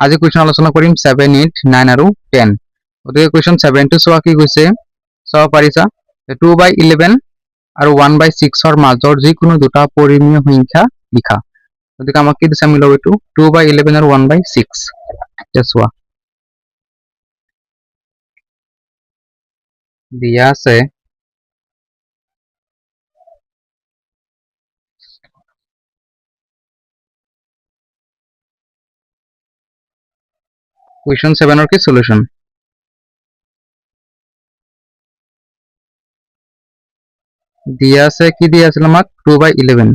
আজি কুৱেশ্যন আলোচনা কৰিম 7, 8, 9 আৰু 10 গতিকে কুৱেশ্যন 7 টো চোৱা কি কৈছে চাব পাৰিছা 2/11 আৰু 1/6 ৰ মাজৰ যিকোনো দুটা পৰিমেয় সংখ্যা লিখা গতিকে আমাক কি দিছে আমি লব এইটো 2/11 আৰু 1/6 এতিয়া চোৱা দিয়া আছে কুৱেশ্যন 7 ৰ কি সলিউশন দিয়া আছে কি দিয়া আছিল আমাক 2/11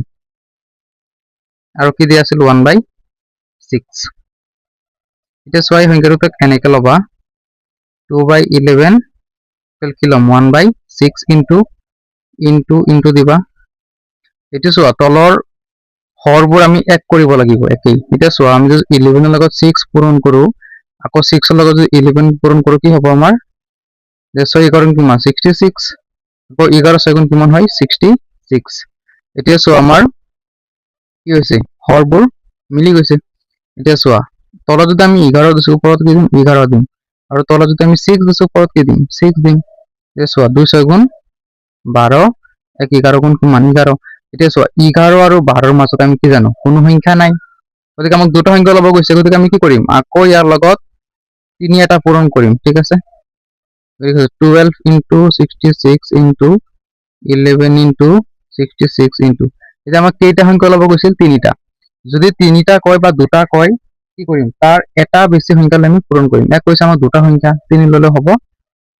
আৰু কি দিয়া আছিল 1/6 এতিয়া চোৱা এই সংখ্যাটোক কেনেকৈ লবা 2/11 কি লম 1/6 ইনটু দিবা এইটো চোৱা তলৰ হৰবোৰ আমি এক কৰিব লাগিব একেই এতিয়া চোৱা আমি যদি 11 ৰ লগত 6 পূৰণ কৰো আকৌ 6 ৰ লগত যদি 11 পূৰণ কৰো কি হ'ব আমাৰ যে 6 * কিমান 66 আকৌ 11 6 কিমান হয় 66 এতিয়া চোৱা আমাৰ কি হৈছে হৰবোৰ মিলি গৈছে এতিয়া চোৱা তলত যদি আমি 11 দিছো ওপৰত কি দিম 11 দিম আৰু তলত যদি আমি 6 দিছো ওপৰত কি দিম 6 দিম এতিয়া চোৱা 2 6 গুণ 12 1 11 গুণ কিমান 11 এতিয়া চোৱা 11 আৰু 12 ৰ মাজত আমি কি জানো কোনো সংখ্যা নাই গতিকে আমাক দুটা সংখ্যা ল'ব গৈছে গতিকে আমি কি কৰিম আকৌ ইয়াৰ লগত 3 এটা পূৰণ কৰিম ঠিক আছে 12 * 66 * 11 * 66 এতিয়া আমাক কেইটা সংখ্যা ল'ব গৈছিল তিনিটা যদি তিনিটা কয় বা দুটা কয় কি কৰিম তাৰ এটা বেছি সংখ্যা আমি পূৰণ কৰিম এক কৈছে আমাৰ দুটা সংখ্যা 3 ললে হ'ব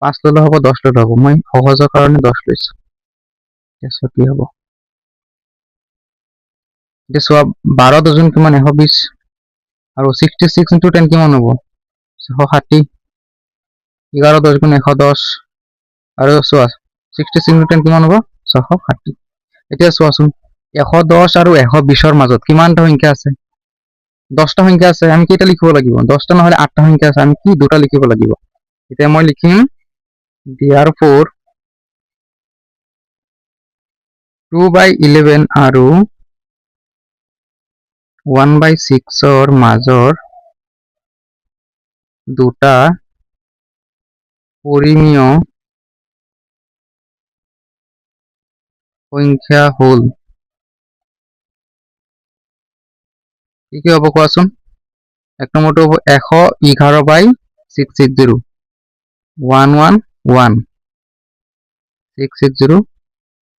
5 ললে হ'ব 10 ললে হ'ব মই সহজৰ কাৰণে 10 লৈছো এতিয়া কি হ'ব এতিয়া চোৱা 12 দুগুণ কিমান 120 আৰু 66 * 10 কিমান হ'ব 160 11 10 গুণ 110 আৰু চোৱা 66 * 10 কিমান হ'ব 660 এতিয়া চোৱাচোন 110 আৰু 120 ৰ মাজত কিমানটা সংখ্যা আছে 10টা সংখ্যা আছে আমি কেইটা লিখিব লাগিব 10টা নহলে 8টা সংখ্যা আছে আমি কি দুটা লিখিব লাগিব এতিয়া মই লিখিম therefore 2/11 আৰু 1/6 ৰ মাজৰ দুটা পৰিমেয় সংখ্যা হল কি হ'ব কোৱাচোন এক নম্বৰটো হ'ব 111/660 111 660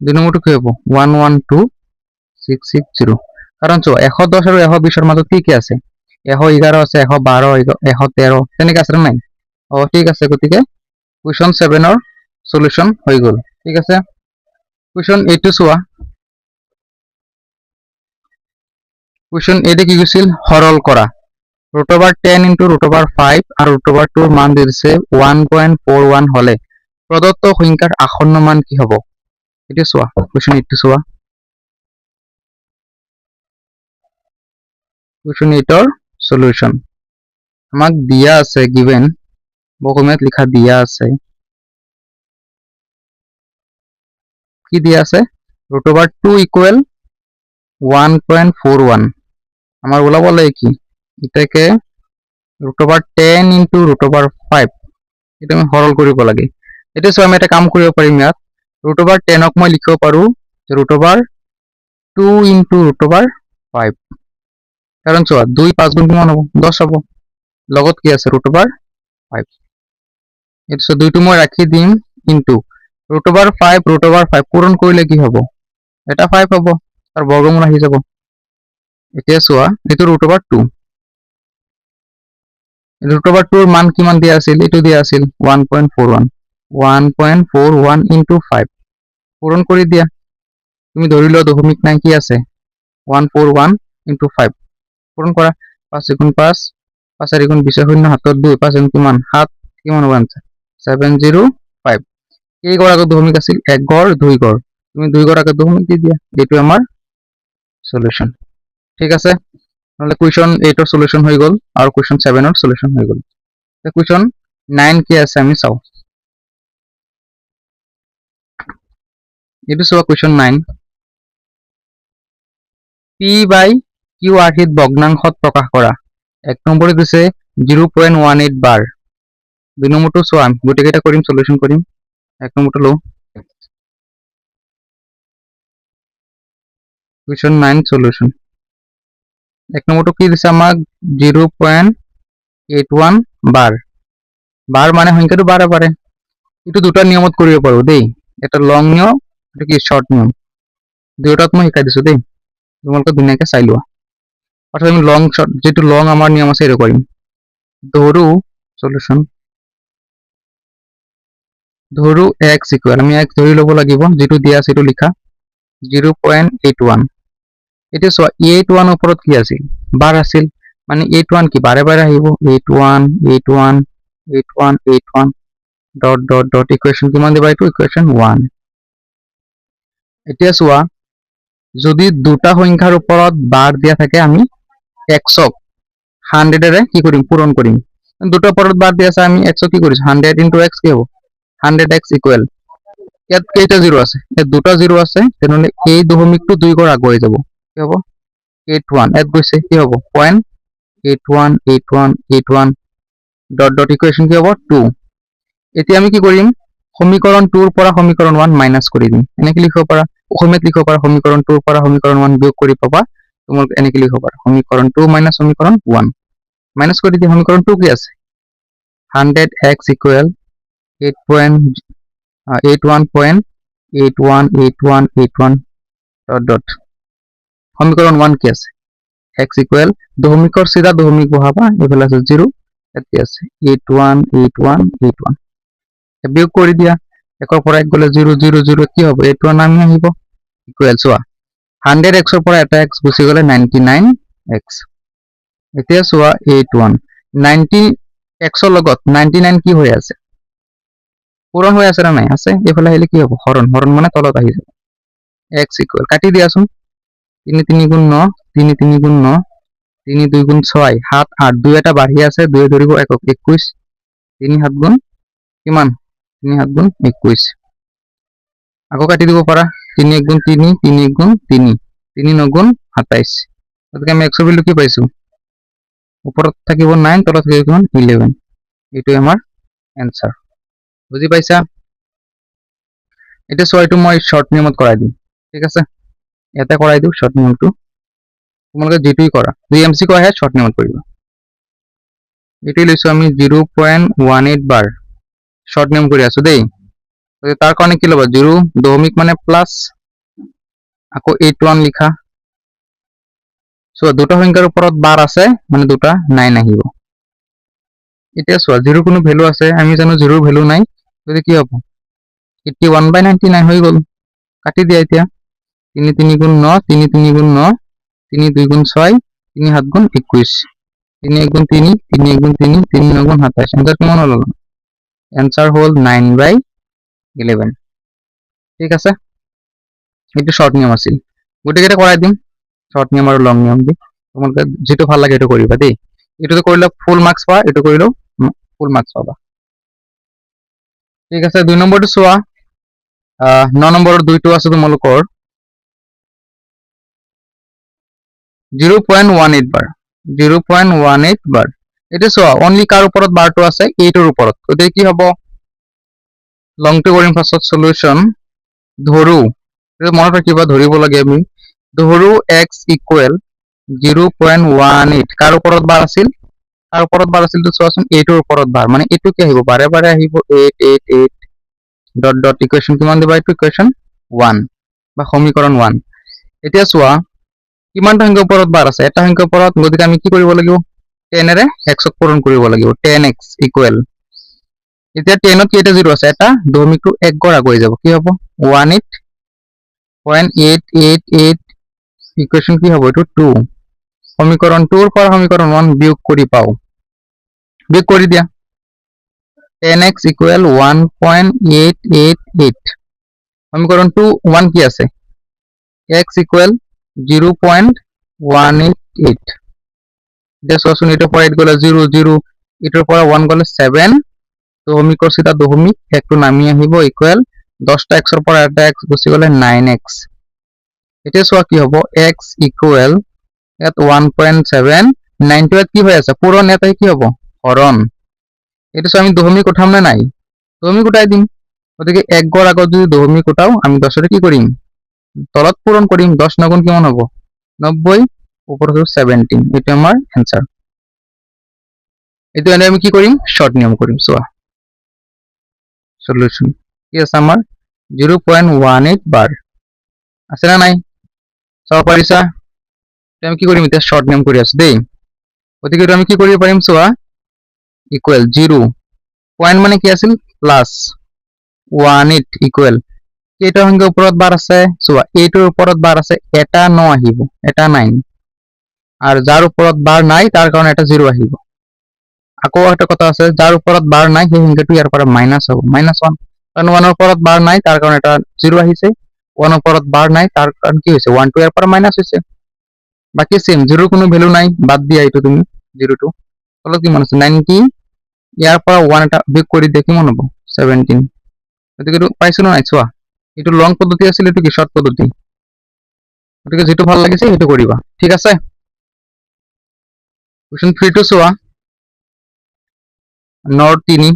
দুই নম্বৰটো কি হ'ব 112 660 কাৰণ চোৱা 110 আৰু 120 ৰ মাজত কি আছে 111 আছে 112 113 তেনেকৈ আছে নাই ঠিক আছে গতিকে কুৱেশ্যন 7 ৰ সলিউশন হৈ গ'ল ঠিক আছে কুৱেশ্যন 8 টো চোৱা কুৱেশ্যন 8 কি কৈছিল সৰল কৰা √10 * √5 আৰু √2 ৰ মান দিছে 1.41 হলে প্ৰদত্ত সংখ্যাৰ আসন্ন মান কি হ'ব এটা চোৱা কুৱেশ্যন 8 টো চোৱা কুৱেশ্যন 8 ৰ সলিউশন আমাক দিয়া আছে গিভেন বকমেট লিখা দিয়া আছে কি দিয়া আছে √2 = 1.41 আমার ওলাব লাগে কি এটাকে √10 * √5 এটা আমি সৰল কৰিব লাগে এটা সো আমি এটা কাম কৰিব পাৰিম ইয়াত √10 ক মই লিখিব পাৰো √2 * √5 কাৰণ চোৱা 2 5 গুণ কিমান হ'ব 10 হ'ব লগত কি আছে √5 এটা 2 টো মই ৰাখি দিম ইনটু √5 পূৰণ কৰিলে কি হ'ব এটা 5 হ'ব তাৰ বৰ্গমূল আহি যাব এতিয়া চোৱা এটো √2 √2 ৰ মান কিমান দিয়া আছিল এটো দিয়া আছিল 1.41 ইনটু 5 পূৰণ কৰি দিয়া তুমি ধৰি লোৱা দশমিক নাই কি আছে 141 ইনটু 5 পূৰণ কৰা 5 * 5 5 * 4 20 শূন্য 7 2 5 কিমান 7 কিমান হ'ব আনসার 705 এই গড় আগত দশমিক আছিল এক গড় দুই গড় তুমি দুই গড় আগত দশমিক দি দিয়া এটো আমাৰ সলিউশন ঠিক আছে নহলে কুৱেশ্যন 8 ৰ সলিউশন হৈ গ'ল আৰু কুৱেশ্যন 7 ৰ সলিউশন হৈ গ'ল তে কুৱেশ্যন 9 কি আছে আমি চাও এটো চোৱা কুৱেশ্যন 9 p/q আৰ্হিত ভগ্নাংশত প্ৰকাশ কৰা এক নম্বৰে দিছে 0.18 বাৰ। দুই নম্বৰটো চোৱা গোটেইকেইটা কৰিম সলিউশন কৰিম। এক নম্বৰটো লওঁ কুৱেশ্যন 9 সলিউশন। এক নম্বৰটো কি দিছে আমাক 0.81 বাৰ। বাৰ মানে সংখ্যাটো বাৰে বাৰে। এইটো দুটা নিয়মত কৰিব পাৰো দেই, এটা লং নিয়ম এটা কি শৰ্ট নিয়ম। দুটাত মই শিকাই দিছো দেই, তোমালোকে ধুনীয়াকে চাই লোৱা। অৰ্থাৎ আমি লং শৰ্ট যেটো লং আমাৰ নিয়ম আছে এটা কৰিম। ধৰু সলিউশন ধৰু x ইকুয়াল আমি x ধৰি ল'ব লাগিব, যেটো দিয়া আছে এটো লিখা 0.81। এটা চোৱা 81 ওপৰত কি আছিল বাৰ আছিল, মানে 81 কি বাৰে বাৰে আহিব 81 81 81 81 ডট ডট ডট ইকুয়েশন কিমান দিবা এইটো ইকুয়েশন 1। এতিয়া চোৱা যদি দুটা সংখ্যাৰ ওপৰত বাৰ দিয়া থাকে আমি x ক 100 এৰে কি কৰিম পূৰণ কৰিম। দুটা ওপৰত বাৰ দিয়া আছে আমি x ক কি কৰিছো 100 * x কি হ'ব 100x ইকুয়াল ইয়াত কেইটা জিৰো আছে, ইয়াত দুটা জিৰো আছে, তেনেহলে এই দশমিকটো 2 ঘৰ আগুৱাই যাব কি হ'ব 81 ইয়াত গৈছে কি হ'ব 0.81 81 81 ডট ডট ইকুয়েশন কি হ'ব 2। এতিয়া আমি কি কৰিম সমীকৰণ 2 ৰ পৰা সমীকৰণ 1 মাইনাস কৰি দিম। এনেকৈ লিখিব পাৰা অসমীয়াত লিখিব পাৰা সমীকৰণ 2 ৰ পৰা সমীকৰণ 1 বিয়োগ কৰি পাবা তোমালোকে এনেকৈ লিখিব পাৰা সমীকৰণ 2 মাইনাস সমীকৰণ 1 মাইনাস কৰি দিম। সমীকৰণ 2 কি আছে 100x ইকুয়াল 81.818181 ডট ডট সমীকৰণ 1 কি আছে x ইকুয়াল দশমিকৰ সিধা দশমিক বহাবা এফালে আছে 0 ইয়াত কি আছে 81 81 81 বিয়োগ কৰি দিয়া একৰ পৰা এক গলে 0 0 0 কি হ'ব 81 নামি আহিব ইকুয়াল চোৱা 100x ৰ পৰা এটা x গুচি গলে 99x। এতিয়া চোৱা 81 90x ৰ লগত 99 কি হৈ আছে পূৰণ হৈ আছে না নাই আছে, এফালে আহিলে কি হ'ব হৰণ হৰণ মানে তলত আহি যাব x ইকুয়াল কাটি দিয়াচোন 3 3 গুণ 9 3 3 গুণ 9 3 2 গুণ 6 7 8 2 এটা বাঢ়ি আছে 2 ধৰিব একক 21 3 7 গুণ কিমান 3 7 গুণ 21 আকৌ কাটি দিব পাৰা 3 1 গুণ 3 3 1 গুণ 3 3 9 গুণ 27। গতিকে আমি x ৰ ভ্যালু কি পাইছো ওপৰত থাকিব 9 তলত থাকিব কিমান 11। এইটো আমাৰ এনসাৰ বুজি পাইছা। এটা চোৱা এইটো মই শৰ্ট নিয়মত কৰাই দিম ঠিক আছে, ইয়াতে কৰাই দিও শৰ্ট নিয়মটো তোমালোকে যেটোই কৰা 2 এমসিকিউ আহে শৰ্ট নিয়মত কৰিবা। এটাই লৈছো আমি 0.18 বাৰ শৰ্ট নিয়ম কৰি আছো দেই, তাৰ কাৰণে কি ল'বা 0 দশমিক মানে প্লাস আকৌ 81 লিখা। চোৱা দুটা সংখ্যাৰ ওপৰত বাৰ আছে মানে দুটা 9 আহিব। এতিয়া চোৱা 0 কোনো ভ্যালু আছে আমি জানো 0 ভ্যালু নাই, গতিকে কি হ'ব 81/99 হৈ গ'ল। কাটি দিয়া এতিয়া 3 3 গুণ 9 3 3 গুণ 9 3 2 গুণ 6 3 7 গুণ 21 3 1 গুণ 3 3 1 গুণ 3 3 9 গুণ 27 আনসার কিমান হল আনসার হল 9/11। ঠিক আছে এইটো শর্ট নিয়ম আছিল, গোটেইকেইটা কৰাই দিম শৰ্ট নিয়ম আৰু লং নিয়ম দি তোমালোকে যেটো ভাল লাগে এইটো কৰিবা দেই। এইটো কৰিলে ফুল মাৰ্কস পাবা, এইটো কৰিলেও ফুল মাৰ্কস পাবা। ঠিক আছে 2 নম্বৰটো চোৱা 9 নম্বৰৰ দুইটো আছে তোমালোকৰ 0.18 বাৰ 0.18 বাৰ। এটা চোৱা অনলি কাৰ ওপৰত বাৰটো আছে 8 ৰ ওপৰত, গতিকে কি হ'ব লংটো কৰিম ফাৰ্স্টত সলিউশন ধৰু এটা মনত ৰাখিবা ধৰিব লাগে আমি ধৰু x ইকুয়াল 0.18 কাৰ ওপৰত বাৰ আছিল তাৰ ওপৰত বাৰ আছিল তো চোৱাচোন 8 ৰ ওপৰত বাৰ মানে এটো কি আহিব বাৰে বাৰে আহিব 8 8 8 ডট ডট ইকুয়েশন কিমান দিবা এইটো ইকুয়েশন 1 বা সমীকৰণ 1। এতিয়া চোৱা কিমানটা সংখ্যাৰ ওপৰত বাৰ আছে এটা সংখ্যাৰ ওপৰত, গতিকে আমি কি কৰিব লাগিব 10 এৰে x ক পূৰণ কৰিব লাগিব 10x ইকুয়াল এতিয়া 10 ত কেইটা জিৰো আছে এটা দশমিকটো এক ঘৰ আগুৱাই যাব কি হ'ব 18.888 ইকুয়েশন কি হ'ব এইটো 2। সমীকরণ 2 ৰ পৰা সমীকৰণ 1 বিয়োগ কৰি পাও, বিয়োগ কৰি দিয়া 10x ইকুয়াল 1.888 সমীকৰণ 2 1 কি আছে x ইকুয়াল 0.188 এতিয়া চোৱাচোন এটাৰ পৰা 8 গলে 0 0 এটাৰ পৰা 1 গলে 7 দশমিকৰ সিধা দশমিক একটো নামি আহিব ইকুয়াল 10টা x ৰ পৰা এটা x গুচি গলে 9x। এতিয়া চোৱা কি হ'ব x ইকুয়াল ইয়াত 1.7 9 টো কি হৈ আছে পূৰণ এটাই কি হ'ব হৰণ এইটো আমি দশমিক উঠাম না নাই দশমিক উঠাই দিম গতিকে 1 গড় আগত যদি দশমিক উঠাও আমি 10 ৰে কি কৰিম তলত পূৰণ কৰিম 10 9 গুণ কিমান হ'ব 90 ওপৰত 17 এটা আমাৰ आंसर এইটো আমি কি কৰিম শৰ্ট নিয়ম কৰিম চোৱা সলিউশন কি আছে আমাৰ 0.18 বাৰ আছে না নাই চাও পাৰিছা আমি কি কৰিম এটা শৰ্ট নিয়ম কৰি আছো দেই গতিকে আমি কি কৰিব পাৰিম চোৱা ইকুৱেল 0 পয়েন্ট মানে কি আছিল প্লাস 18 ইকুৱেল কেইটা সংখ্যাৰ ওপৰত বাৰ আছে চোৱা এইটোৰ ওপৰত বাৰ আছে এটা 9 আহিব এটা 9 আৰু যাৰ ওপৰত বাৰ নাই তাৰ কাৰণে এটা 0 আহিব আকৌ একটা কথা আছে যাৰ ওপৰত বাৰ নাই সেই সংখ্যাটো ইয়াৰ পৰা মাইনাস হ'ব -1 কাৰণ 1 ৰ ওপৰত বাৰ নাই তাৰ কাৰণে এটা 0 আহিছে 1 ৰ ওপৰত বাৰ নাই তাৰ কাৰণে কি হৈছে 1 টো ইয়াৰ পৰা মাইনাস হৈছে বাকি সেম 0 কোনো ভ্যালু নাই বাদ দিয়া এইটো তুমি 0 টো হলো কি মান আছে 90 ইয়াৰ পৰা 1 এটা বিয়োগ কৰি দেখি কিমান হ'ব 17 গতিকে এইটো পাইছো না নাই চোৱা এইটো লং পদ্ধতি আছিল এইটো কি শৰ্ট পদ্ধতি গতিকে যেটো ভাল লাগিছে সেইটো কৰিবা ঠিক আছে কোশ্চেন 3 টো চোৱা नॉट 3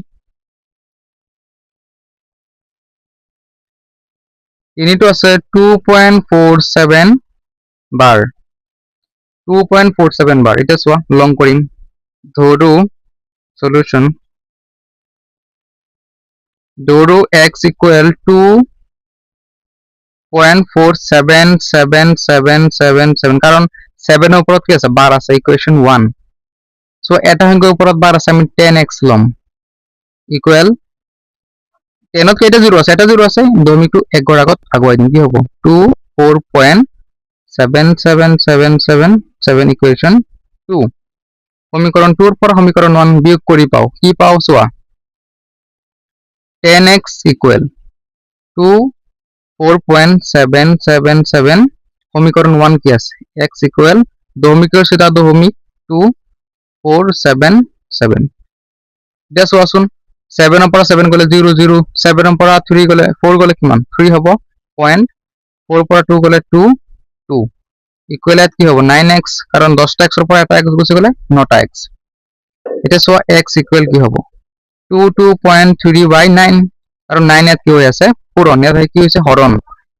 তো আছে 2.47 বাৰ 2.47 বাৰ এটা চোৱা লং কৰিম ধৰো সলিউশন ধৰো x ইকুৱেল 2.4777777 কাৰণ 7 ৰ ওপৰত কি আছে বাৰ আছে ইকুৱেশন 1 সো এটা সংখ্যাৰ ওপৰত বাৰ আছে আমি 10x লম ইকুৱেল 10 ত কেইটা 0 আছে এটা 0 আছে দশমিকটো 1 গড় আগত আগুৱাই দিম কি হ'ব 24.77777 ইকুৱেশন 2 সমীকৰণ 2 ৰ পৰা সমীকৰণ 1 বিয়োগ কৰি পাও কি পাও চোৱা 10x ইকুৱেল 24.777 সমীকৰণ 1 কি আছে x ইকুয়াল দশমিকেৰ সাথে দশমিক 2477 এটা চোৱাচোন 7 ৰ পৰা 7 গলে 0 0 7 ৰ পৰা 3 গলে 4 গলে কিমান 3 হ'ব পয়েন্ট 4 পৰা 2 গলে 2 2 ইকুয়াল কি হ'ব 9x কাৰণ 10টা x ৰ পৰা এটা x গুছি গলে 9টা x এটা চোৱা x ইকুয়াল কি হ'ব 22.3/9 কারণ 9 এত কি হৈ আছে পূরণ ইয়াত কি হৈছে হরণ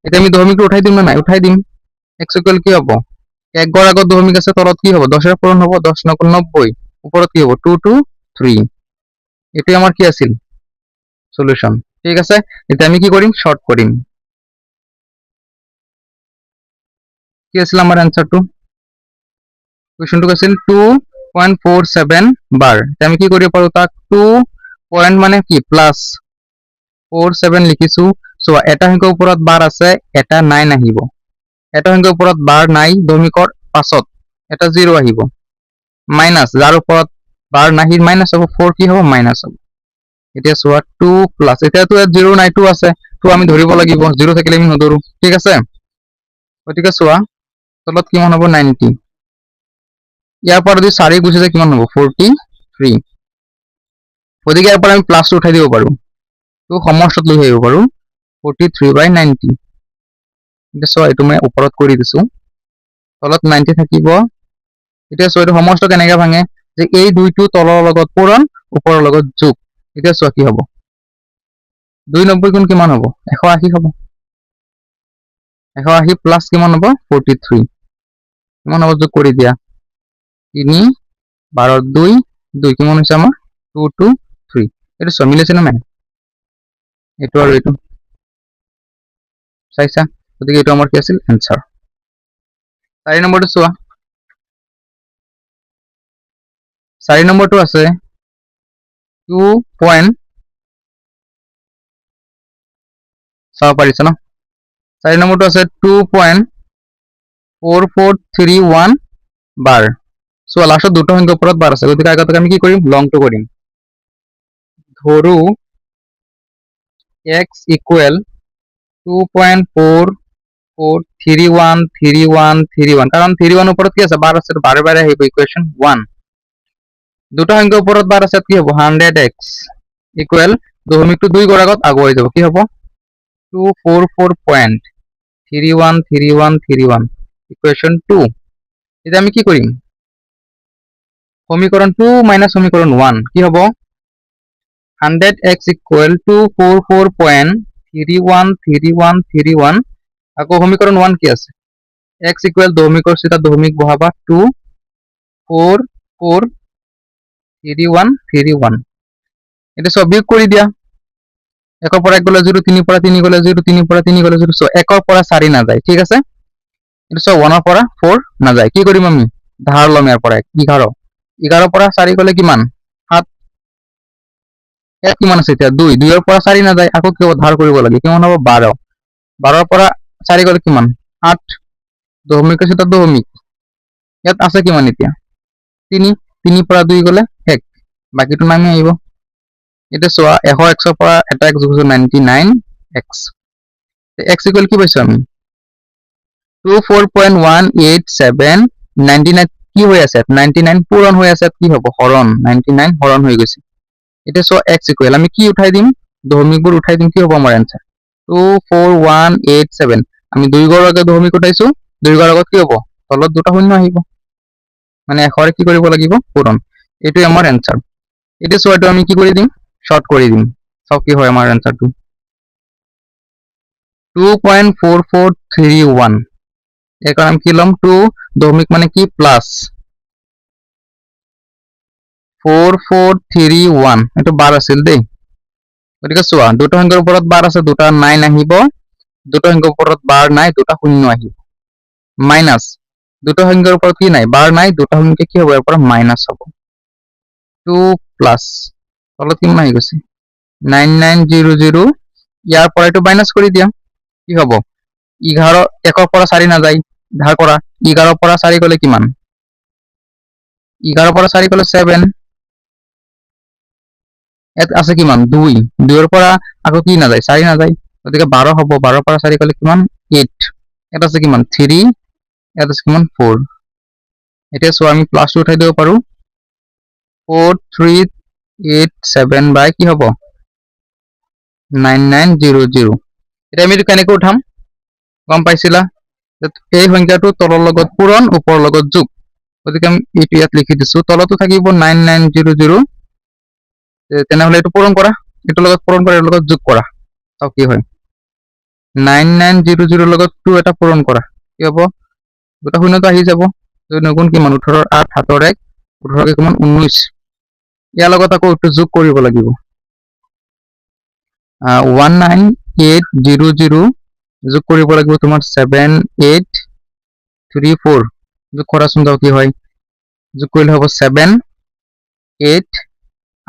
এটা আমি দশমিকটো উঠাই দিম না নাই উঠাই দিম x ইকুয়াল কি হ'ব 1 গড় আগত দশমিক আছে তলত কি হ'ব 10 এর পূরণ হ'ব 10 9 90 উপৰত কি হ'ব 2 2 3 এটাই আমাৰ কি আছিল সলিউশন ঠিক আছে এটা আমি কি কৰিম শৰ্ট কৰিম কি আছিল আমাৰ आंसरটো কোশ্চেনটো আছিল 2.47 বাৰ এটা আমি কি কৰিব পাৰো তাক 2 পয়েন্ট মানে কি প্লাস 47 লিখিছো সো এটা সংখ্যাৰ ওপৰত বাৰ আছে এটা 9 আহিব এটা সংখ্যাৰ ওপৰত বাৰ নাই দশমিকৰ পাছত এটা 0 আহিব মাইনাস যাৰ ওপৰত বাৰ নাহি মাইনাস হ'ব 4 কি হ'ব মাইনাস হ'ব এতিয়া সোয়া 2 প্লাস এটা তো 0 নাই 2 আছে তো আমি ধৰিব লাগিব 0 থাকিলে আমি নধৰো ঠিক আছে গতিকে সোয়া তলত কিমান হ'ব 90 ইয়াৰ পৰা যদি 4 গুছি যায় কিমান হ'ব 43 গতিকে ইয়াৰ পৰা আমি প্লাস উঠাই দিব পাৰো তো সমষ্টিত লৈ আহিব পাৰো 43/90 এটা সোয়া এটো মই ওপৰত কৰি দিছো তলত 90 থাকিব এটা সোয়া এটো সমষ্টি কেনেকৈ ভাঙে যে এই দুইটো তলৰ লগত পূৰণ ওপৰৰ লগত যোগ এটা সোয়া কি হ'ব 290 গুণ কিমান হ'ব 180 হ'ব 180 প্লাস কিমান হ'ব 43 কিমান হ'ব যোগ কৰি দিয়া 3 12 2 2 কিমান হৈছে আমাৰ 2 2 3 এটা সোয়া মিলিছে না নাই এটো আৰু এটো চাইছা গতিকে এটো আমাৰ কি আছিল आंसर 4 নম্বৰটো চোৱা 4 নম্বৰটো আছে 2 পয়েন্ট চাও পাৰিছা ন 4 নম্বৰটো আছে 2.4431 বাৰ সো লাস্ট দুটো সংখ্যাৰ ওপৰত বাৰ আছে গতিকে আগতে আমি কি কৰিম লংটো কৰিম ধৰো x ইকুৱেল 2.443131 কাৰণ 31 ওপৰত কি আছে বাৰ আছে বাৰে বাৰে আহিব ইকুৱেশন 1 দুটো সংখ্যাৰ ওপৰত বাৰ আছে কি হ'ব 100x ইকুৱেল দশমিকটো 2 গড় আগত আগুৱাই যাব কি হ'ব 244.313131 ইকুৱেশন 2 এটা আমি কি কৰিম সমীকৰণ 2 মাইনাছ সমীকৰণ 1 কি হ'ব 100x equal to 44.313131 আকৌ সমীকৰণ 1 কি আছে x equal দশমিকৰ চিতা দশমিক বহাবা 2 4 4 3131 এটা সব বিয়োগ কৰি দিয়া একৰ পৰা 1 গলে 0 3 পৰা 3 গলে 0 3 পৰা 3 গলে 0 সো একৰ পৰা 4 না যায় ঠিক আছে এটা সব 1 ৰ পৰা 4 না যায় কি কৰিম আমি ধাৰ লম ইয়াৰ পৰা 11 11 পৰা 4 গলে কিমান 7 এক কিমান আছে এতিয়া 2 2 ৰ পৰা 4 না যায় আকৌ কি ধাৰ কৰিব লাগে কিমান হ'ব 12 12 ৰ পৰা 4 গলে কিমান 8 দশমিকৰ চিতা দশমিক ইয়াত আছে কিমান এতিয়া 3 3 পৰা 2 গলে 1 বাকিটো নামি আহিব এটা সোয়া 100x ৰ পৰা এটা x যোগ 99x x ইকুৱেল কি পাইছো আমি 24.187 99 কি হৈ আছে 99 পূৰণ হৈ আছে কি হ'ব হৰণ 99 হৰণ হৈ গৈছে এটা সো x ইকুৱেল আমি কি উঠাই দিম দশমিকবোৰ উঠাই দিম কি হ'ব আমাৰ आंसर 24187 আমি 2 গৰ আগে দশমিক উঠাইছো 2 গৰ আগত কি হ'ব তলত দুটা শূন্য আহিব মানে 100 কি কৰিব লাগিব পূৰণ এটো আমাৰ आंसर এটা সোয়াটো আমি কি কৰি দিম শর্ট করে দিন সব কি হয় আমার आंसर 2.4431 এর কারণ কি লম 2 দশমিক মানে কি প্লাস 4431 এটা 12 আছিল দেই গতিকে সোয়া দুটো সংখ্যার উপৰত 12 আছে দুটা 9 আহিব দুটো সংখ্যাৰ উপৰত 12 নাই দুটা শূন্য আহিব মাইনাস দুটো সংখ্যাৰ উপৰত কি নাই 12 নাই দুটো সংখ্যা কি হবে এৰ পৰ মাইনাস হবে 2 প্লাস তলত কিমান আহি গৈছে 9900 ইয়াৰ পৰা এটো মাইনাস কৰি দিয়া কি হ'ব 11 1 পৰা 4 না যায় ধাৰ কৰা 11 পৰা 4 গলে কিমান 11 পৰা 4 গলে 7 এত আছে কিমান 2 2 ৰ পৰা আকৌ কি না যায় 4 না যায় গতিকে 12 হ'ব 12 পৰা 4 গলে কিমান 8 এটা আছে কিমান 3 এটা আছে কিমান 4 এটা সো আমি প্লাস উঠাই দিব পাৰো 4387 বাই কি হ'ব 9900 এটা আমি কেনেকৈ উঠাম গম পাইছিলা এই সংখ্যাটো তলৰ লগত পূৰণ ওপৰৰ লগত যোগ গতিকে আমি এইটো ইয়াত লিখি দিছো তলতো থাকিব 9900 তেনেহলে এইটো পূৰণ কৰা এটো লগত পূৰণ কৰা এৰ লগত যোগ কৰা তাও কি হয় 9900 লগত 2 এটা পূৰণ কৰা কি হ'ব দুটা শূন্যটো আহি যাব গুণ কিমান 18 ৰ 8 7 ৰ 1 18 কে কিমান 19 ইয়াৰ লগত আকৌ এইটো যোগ কৰিব লাগিব 19800 যোগ কৰিব লাগিব তোমাৰ 7834 যোগ কৰাচোন দাও কি হয় যোগ কৰিলে হ'ব 7 8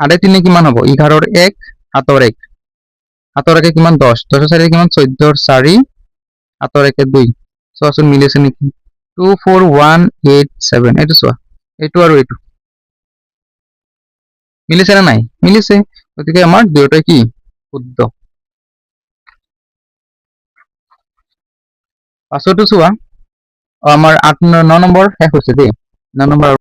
আৰে 3 কিমান হ'ব 11 ৰ 1 7 ৰ 1 7 ৰ 1 কিমান 10 10 ৰ 4 কিমান 14 ৰ 4 7 ৰ 1 2 চোৱাচোন মিলিছে নেকি 24187 এইটো চোৱা এইটো আৰু এইটো মিলিছে না নাই মিলিছে গতিকে আমাৰ দুয়োটাই কি শুদ্ধ পাছতো চোৱা আমাৰ 8 9 নম্বৰ শেষ হৈছে দেই 9 নম্বৰ